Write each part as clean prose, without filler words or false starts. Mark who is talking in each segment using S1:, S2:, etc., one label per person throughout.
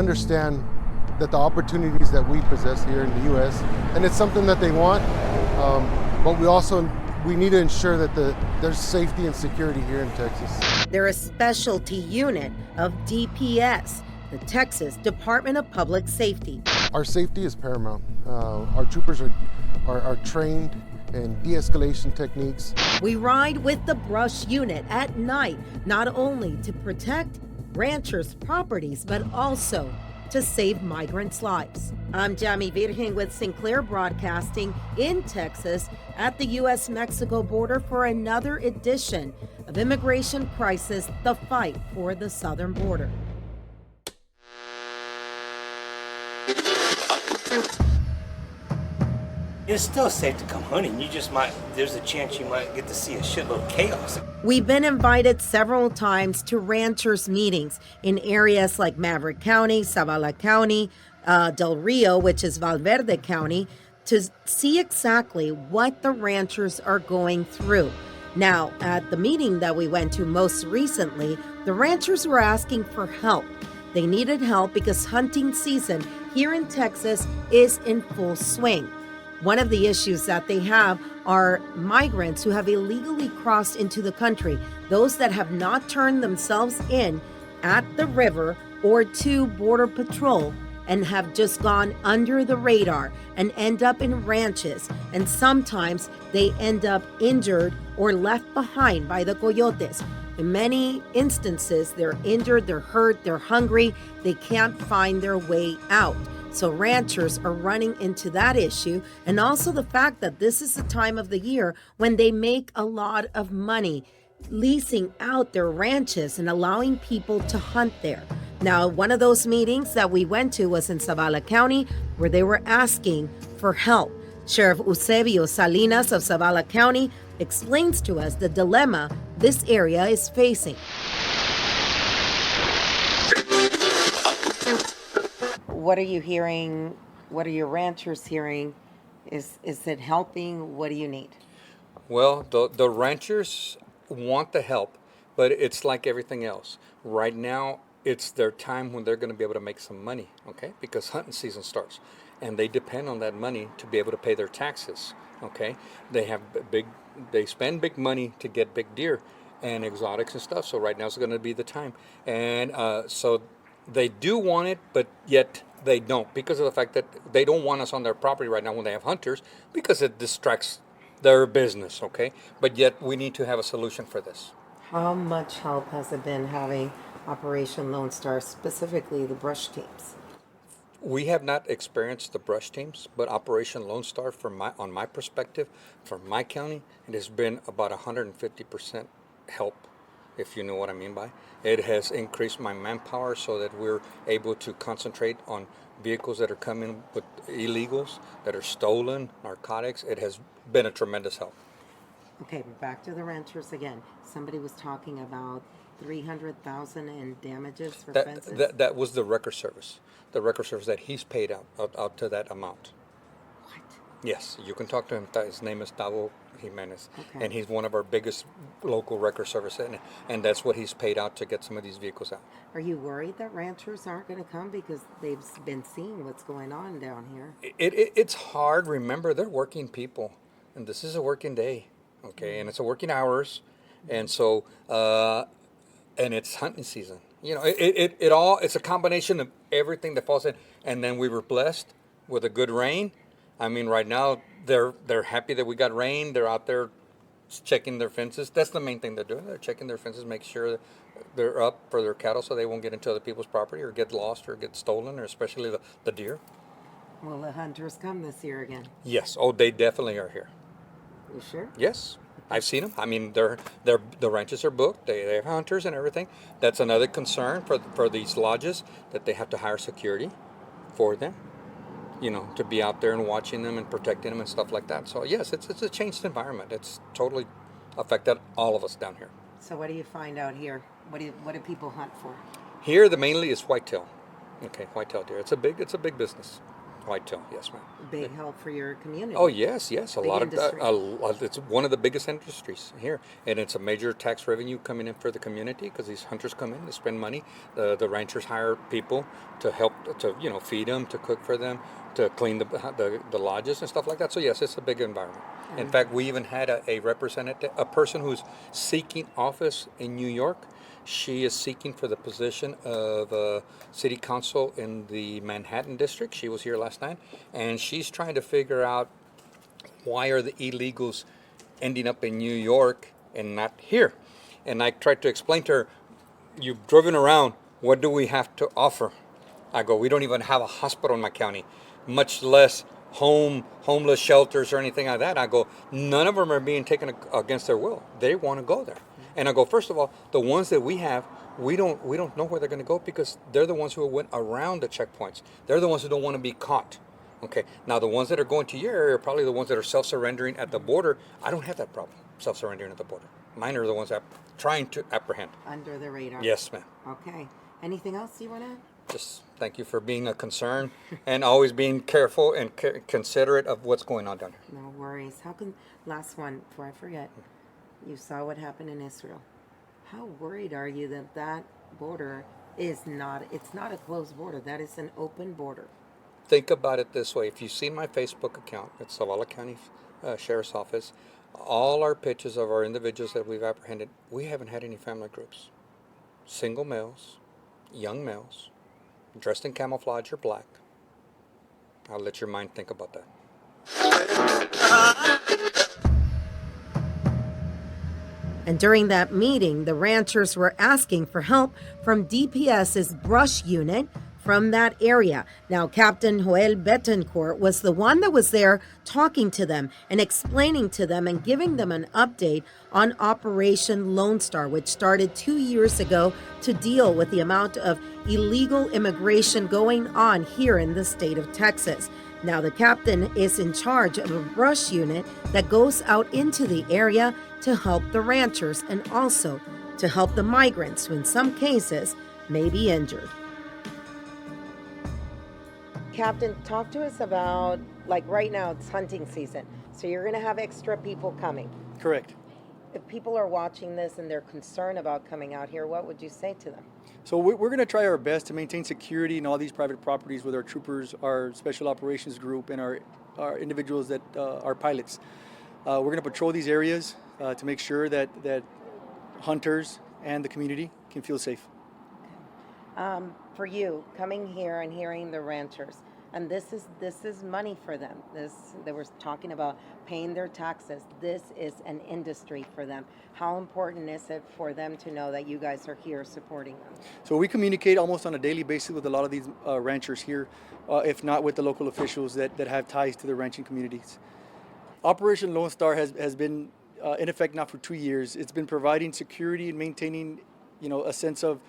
S1: understand that the opportunities that we possess here in the U.S., and it's something that they want, but we need to ensure that there's safety and security here in Texas.
S2: They're a specialty unit of DPS, the Texas Department of Public Safety.
S1: Our safety is paramount. Our troopers are trained in de-escalation techniques.
S2: We ride with the Brush Unit at night, not only to protect ranchers' properties, but also to save migrants' lives. I'm Jamie Virgen with Sinclair Broadcasting in Texas at the U.S.-Mexico border for another edition of Immigration Crisis, the fight for the southern border.
S3: It's still safe to come hunting. There's a chance you might get to see a shitload of chaos.
S2: We've been invited several times to ranchers' meetings in areas like Maverick County, Zavala County, Del Rio, which is Valverde County, to see exactly what the ranchers are going through. Now, at the meeting that we went to most recently, the ranchers were asking for help. They needed help because hunting season here in Texas is in full swing. One of the issues that they have are migrants who have illegally crossed into the country, those that have not turned themselves in at the river or to Border Patrol and have just gone under the radar and end up in ranches. And sometimes they end up injured or left behind by the Coyotes. In many instances, they're injured, they're hurt, they're hungry, they can't find their way out. So ranchers are running into that issue, and also the fact that this is the time of the year when they make a lot of money leasing out their ranches and allowing people to hunt there. Now, one of those meetings that we went to was in Zavala County, where they were asking for help. Sheriff Eusebio Salinas of Zavala County explains to us the dilemma this area is facing. What are you hearing? What are your ranchers hearing? Is it helping? What do you need?
S4: Well, the ranchers want the help, but it's like everything else. Right now, it's their time when they're going to be able to make some money, okay? Because hunting season starts, and they depend on that money to be able to pay their taxes, okay? They spend big money to get big deer and exotics and stuff. So right now is going to be the time, and so they do want it, but yet they don't, because of the fact that they don't want us on their property right now when they have hunters, because it distracts their business, okay? But yet we need to have a solution for this.
S2: How much help has it been having Operation Lone Star, specifically the brush teams?
S4: We have not experienced the brush teams, but Operation Lone Star, on my perspective, from my county, it has been about 150% help, if you know what I mean by. It has increased my manpower so that we're able to concentrate on vehicles that are coming with illegals, that are stolen, narcotics. It has been a tremendous help.
S2: Okay, back to the ranchers again. Somebody was talking about $300,000 in damages for fences.
S4: That was the record service. The record service that he's paid out to that amount.
S2: What?
S4: Yes, you can talk to him. His name is Tavo Jimenez,
S2: okay.
S4: And he's one of our biggest local record service, and that's what he's paid out to get some of these vehicles out.
S2: Are you worried that ranchers aren't going to come because they've been seeing what's going on down here?
S4: It's hard. Remember, they're working people, and this is a working day, okay, and it's a working hours, and so and it's hunting season. You know, it's a combination of everything that falls in, and then we were blessed with a good rain. I mean, right now they're happy that we got rain. They're out there checking their fences. That's the main thing they're doing. They're checking their fences, make sure that they're up for their cattle so they won't get into other people's property or get lost or get stolen, or especially the deer.
S2: Will the hunters come this year again?
S4: Yes. Oh, they definitely are here.
S2: You sure?
S4: Yes. I've seen them. I mean, the ranches are booked. They have hunters and everything. That's another concern for these lodges, that they have to hire security for them, you know, to be out there and watching them and protecting them and stuff like that. So yes, it's a changed environment. It's totally affected all of us down here.
S2: So what do you find out here? What do people hunt for?
S4: Here, the mainly is whitetail. Okay, whitetail deer. It's a big business. Whitetail, yes, ma'am.
S2: Big help for your community.
S4: Oh yes, yes, a
S2: Big
S4: lot
S2: industry.
S4: of it's one of the biggest industries here, and it's a major tax revenue coming in for the community because these hunters come in, they spend money. The ranchers hire people to help to feed them, to cook for them, to clean the lodges and stuff like that. So yes, it's a big environment. In fact, we even had a representative, a person who's seeking office in New York. She is seeking for the position of city council in the Manhattan district. She was here last night, and she's trying to figure out why are the illegals ending up in New York and not here. And I tried to explain to her, you've driven around, what do we have to offer? I go, we don't even have a hospital in my county, much less homeless shelters or anything like that. I go, none of them are being taken against their will. They want to go there. And I go, first of all, the ones that we have, we don't know where they're going to go because they're the ones who went around the checkpoints. They're the ones who don't want to be caught. Okay, now the ones that are going to your area are probably the ones that are self-surrendering at the border. I don't have that problem, self-surrendering at the border. Mine are the ones that are trying to apprehend.
S2: Under the radar.
S4: Yes, ma'am.
S2: Okay. Anything else you want to add?
S4: Just thank you for being a concern and always being careful and considerate of what's going on down here.
S2: No worries. Last one before I forget. You saw what happened in Israel. How worried are you that that border it's not a closed border. That is an open border.
S4: Think about it this way. If you've seen my Facebook account, it's Zavala County Sheriff's Office, all our pictures of our individuals that we've apprehended, we haven't had any family groups. Single males, young males, dressed in camouflage or black. I'll let your mind think about that.
S2: And during that meeting, the ranchers were asking for help from DPS's Brush Unit from that area. Now, Captain Joel Betancourt was the one that was there talking to them and explaining to them and giving them an update on Operation Lone Star, which started 2 years ago to deal with the amount of illegal immigration going on here in the state of Texas. Now, the captain is in charge of a brush unit that goes out into the area to help the ranchers and also to help the migrants who in some cases may be injured. Captain, talk to us about, like right now it's hunting season, so you're going to have extra people coming.
S5: Correct.
S2: If people are watching this and they're concerned about coming out here, what would you say to them?
S5: So we're going to try our best to maintain security in all these private properties with our troopers, our special operations group, and our individuals that are pilots. We're going to patrol these areas to make sure that hunters and the community can feel safe.
S2: For you, coming here and hearing the ranchers, and this is money for them. They were talking about paying their taxes. This is an industry for them. How important is it for them to know that you guys are here supporting them?
S5: So we communicate almost on a daily basis with a lot of these ranchers here, if not with the local officials that have ties to the ranching communities. Operation Lone Star has been in effect now for 2 years. It's been providing security and maintaining, a sense of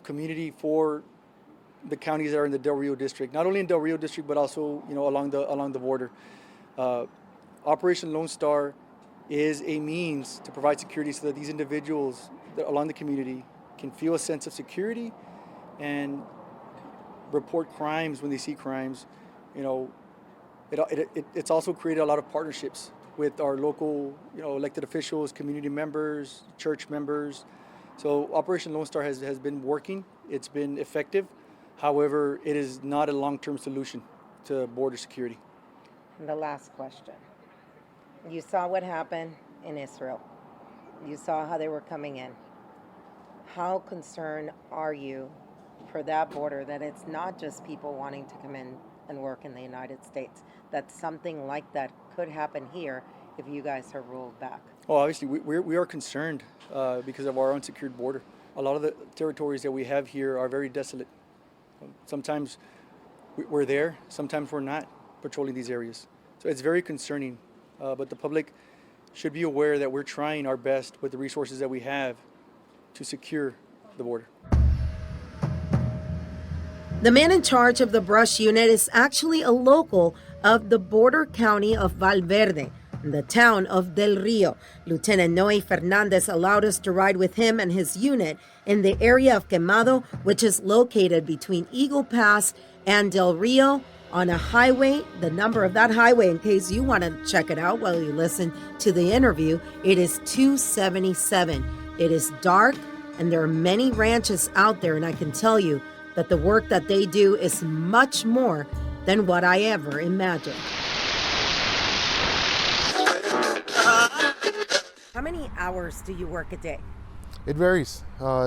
S5: community for the counties that are in the Del Rio district, not only in Del Rio district, but also, along the border. Operation Lone Star is a means to provide security so that these individuals along the community can feel a sense of security and report crimes when they see crimes. It's also created a lot of partnerships with our local, elected officials, community members, church members. So Operation Lone Star has been working. It's been effective. However, it is not a long-term solution to border security.
S2: And the last question. You saw what happened in Israel. You saw how they were coming in. How concerned are you for that border, that it's not just people wanting to come in and work in the United States, that something like that could happen here if you guys are ruled back?
S5: Well, obviously, we are concerned because of our unsecured border. A lot of the territories that we have here are very desolate. Sometimes we're there, sometimes we're not patrolling these areas. So it's very concerning, but the public should be aware that we're trying our best with the resources that we have to secure the border.
S2: The man in charge of the brush unit is actually a local of the border county of Valverde, in the town of Del Rio. Lieutenant Noe Fernandez allowed us to ride with him and his unit in the area of Quemado, which is located between Eagle Pass and Del Rio on a highway. The number of that highway, in case you want to check it out while you listen to the interview, it is 277. It is dark, and there are many ranches out there, and I can tell you that the work that they do is much more than what I ever imagined. How many hours do you work a day?
S1: It varies,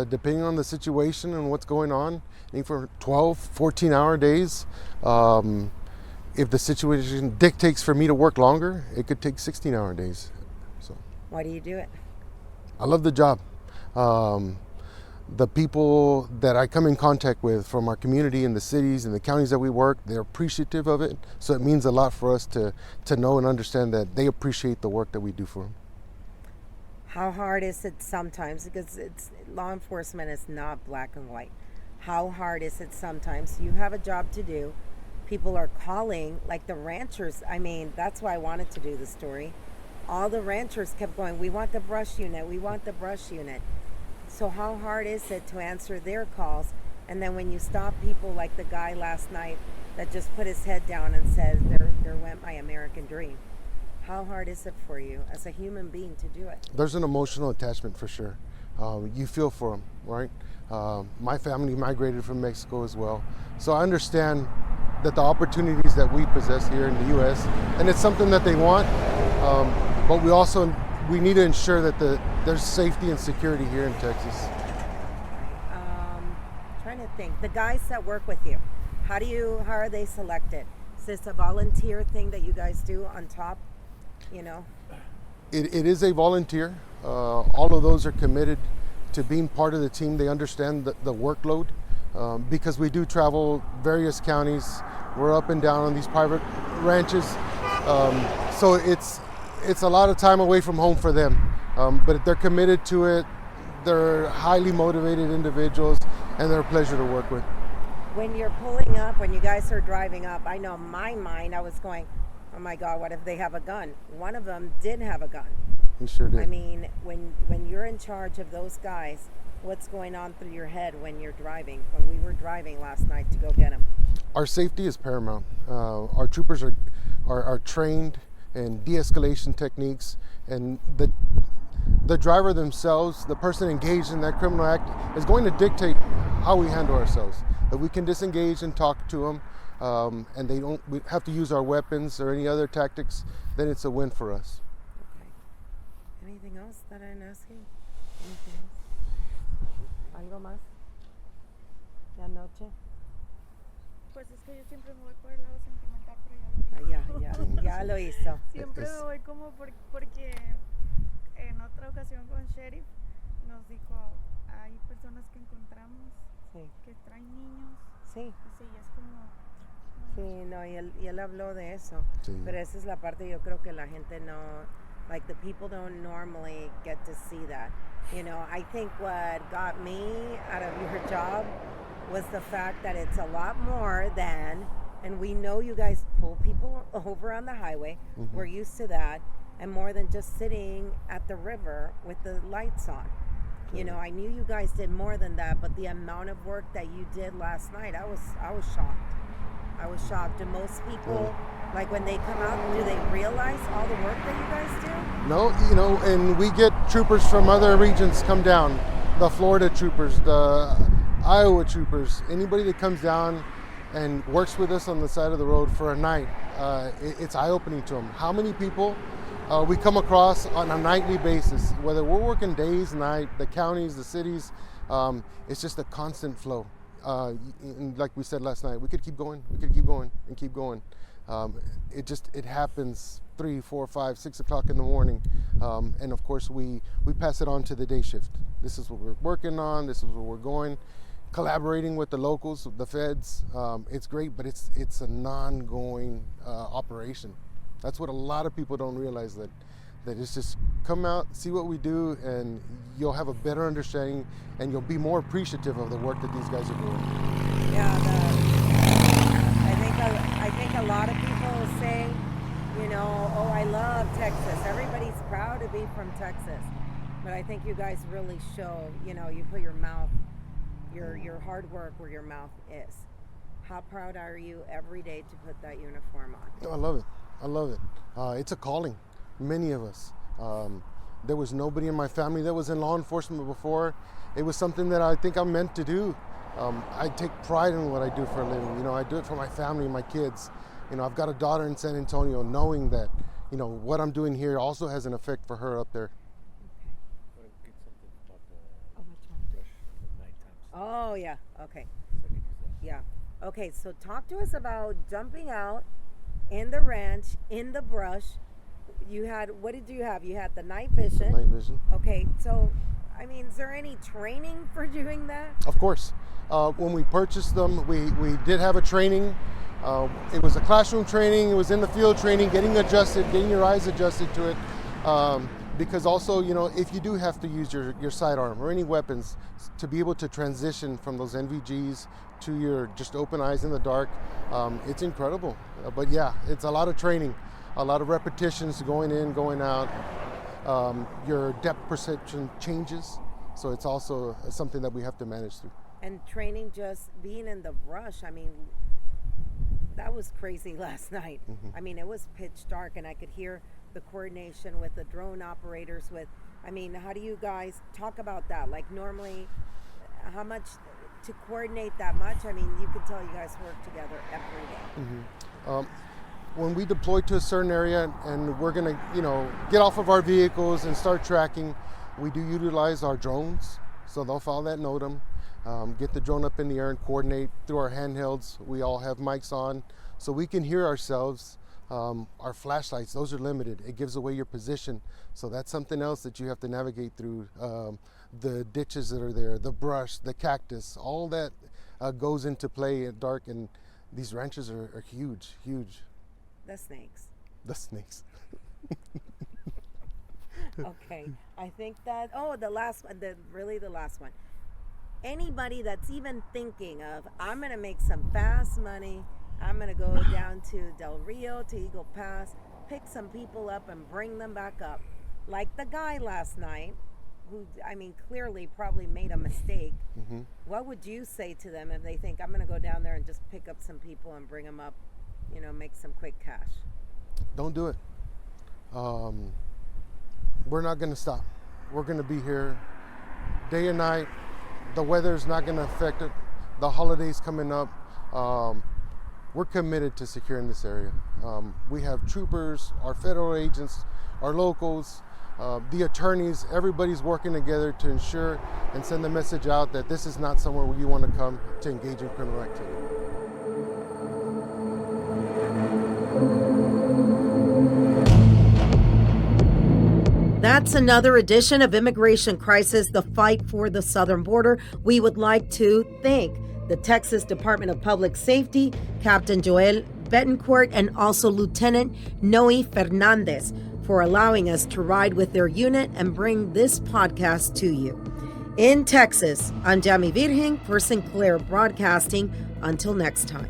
S1: depending on the situation and what's going on. For 12, 14-hour days. If the situation dictates for me to work longer, it could take 16-hour days. So,
S2: why do you do it?
S1: I love the job. The people that I come in contact with from our community and the cities and the counties that we work, they're appreciative of it. So it means a lot for us to know and understand that they appreciate the work that we do for them.
S2: How hard is it sometimes? Because law enforcement is not black and white. How hard is it sometimes? You have a job to do. People are calling, like the ranchers. I mean, that's why I wanted to do the story. All the ranchers kept going, we want the brush unit, we want the brush unit. So how hard is it to answer their calls? And then when you stop people like the guy last night that just put his head down and said, there went my American dream. How hard is it for you as a human being to do it?
S1: There's an emotional attachment for sure. You feel for them, right? My family migrated from Mexico as well. So I understand that the opportunities that we possess here in the U.S., and it's something that they want, but we need to ensure that there's safety and security here in Texas.
S2: Trying to think, the guys that work with you, how are they selected? Is this a volunteer thing that you guys do on top, you know?
S1: It is a volunteer. All of those are committed to being part of the team. They understand the workload because we do travel various counties. We're up and down on these private ranches. So it's a lot of time away from home for them. But they're committed to it. They're highly motivated individuals, and they're a pleasure to work with.
S2: When you're pulling up, when you guys are driving up, I know in my mind I was going, oh my God, what if they have a gun? One of them did have a gun.
S1: He sure did.
S2: I mean, when you're in charge of those guys, what's going on through your head when you're driving? When we were driving last night to go get them.
S1: Our safety is paramount. Our troopers are trained in de-escalation techniques, and the driver themselves, the person engaged in that criminal act, is going to dictate how we handle ourselves. If we can disengage and talk to them, and we have to use our weapons or any other tactics, then it's a win for us.
S2: Anything else that I'm asking? Anything else? ¿Algo más? ¿La noche?
S6: Pues es que yo siempre me voy por el lado sentimental, pero
S2: Ya lo hizo.
S6: Siempre me voy como porque en otra ocasión con Sheriff nos dijo, hay personas que encontramos que traen niños.
S2: Sí.
S6: Y sí, es como...
S2: Sí, no, y él habló de eso.
S1: Sí.
S2: Pero esa es la parte yo creo que la gente no... Like, the people don't normally get to see that. You know, I think what got me out of your job was the fact that it's a lot more than, and we know you guys pull people over on the highway. Mm-hmm. We're used to that. And more than just sitting at the river with the lights on. You know, I knew you guys did more than that, but the amount of work that you did last night, I was shocked. I was shocked. Do most people, like when they come out, do they realize all the work that you guys do?
S1: No, you know, and we get troopers from other regions come down. The Florida troopers, the Iowa troopers, anybody that comes down and works with us on the side of the road for a night, it's eye-opening to them. How many people we come across on a nightly basis, whether we're working days, night, the counties, the cities, it's just a constant flow. And like we said last night, we could keep going and keep going. It happens 3, 4, 5, 6 o'clock in the morning. And of course we pass it on to the day shift. This is what we're working on, this is where we're going. Collaborating with the locals, the feds, it's great, but it's a non-going operation. That's what a lot of people don't realize, that it's just come out, see what we do, and you'll have a better understanding, and you'll be more appreciative of the work that these guys are doing.
S2: Yeah, I think a lot of people say, you know, oh, I love Texas. Everybody's proud to be from Texas. But I think you guys really show, you know, you put your hard work where your mouth is. How proud are you every day to put that uniform on?
S1: I love it. I love it. It's a calling. Many of us. There was nobody in my family that was in law enforcement before. It was something that I think I'm meant to do. I take pride in what I do for a living. You know, I do it for my family, my kids. You know, I've got a daughter in San Antonio, knowing that, you know, what I'm doing here also has an effect for her up there.
S2: Oh, yeah. Okay. Yeah. Okay, so talk to us about jumping out in the ranch, in the brush. You had, what did you have? You had the night vision.
S1: Night vision.
S2: Okay, so, I mean, is there any training for doing that?
S1: Of course. When we purchased them, we did have a training. It was a classroom training, it was in the field training, getting adjusted, getting your eyes adjusted to it. Because also, you know, if you do have to use your sidearm or any weapons to be able to transition from those NVGs to your just open eyes in the dark, it's incredible. But yeah, it's a lot of training, a lot of repetitions going in, going out. Your depth perception changes, so it's also something that we have to manage through.
S2: And training, just being in the brush, I mean, that was crazy last night. I mean, it was pitch dark and I could hear the coordination with the drone operators I mean, how do you guys talk about that? Like normally, how much to coordinate that much? I mean, you can tell you guys work together every day.
S1: When we deploy to a certain area and we're gonna, you know, get off of our vehicles and start tracking, we do utilize our drones. So they'll follow that NOTAM, get the drone up in the air and coordinate through our handhelds. We all have mics on, so we can hear ourselves. Our flashlights, those are limited. It gives away your position. So that's something else that you have to navigate through. The ditches that are there, the brush, the cactus, all that goes into play at dark. And these ranches are huge, huge.
S2: The snakes.
S1: The snakes.
S2: Okay, I think that, the last one, the last one. Anybody that's even thinking of, I'm gonna make some fast money, I'm gonna go down to Del Rio, to Eagle Pass, pick some people up and bring them back up. Like the guy last night, who, I mean, clearly probably made a mistake. What would you say to them if they think, I'm gonna go down there and just pick up some people and bring them up, you know, make some quick cash?
S1: Don't do it. We're not gonna stop. We're gonna be here day and night. The weather's not gonna affect it. The holidays coming up. We're committed to securing this area. We have troopers, our federal agents, our locals, the attorneys, everybody's working together to ensure and send the message out that this is not somewhere where you want to come to engage in criminal activity.
S2: That's another edition of Immigration Crisis, the fight for the southern border. We would like to thank the Texas Department of Public Safety, Captain Joel Betancourt, and also Lieutenant Noe Fernandez for allowing us to ride with their unit and bring this podcast to you. In Texas, I'm Jamie Virgen for Sinclair Broadcasting. Until next time.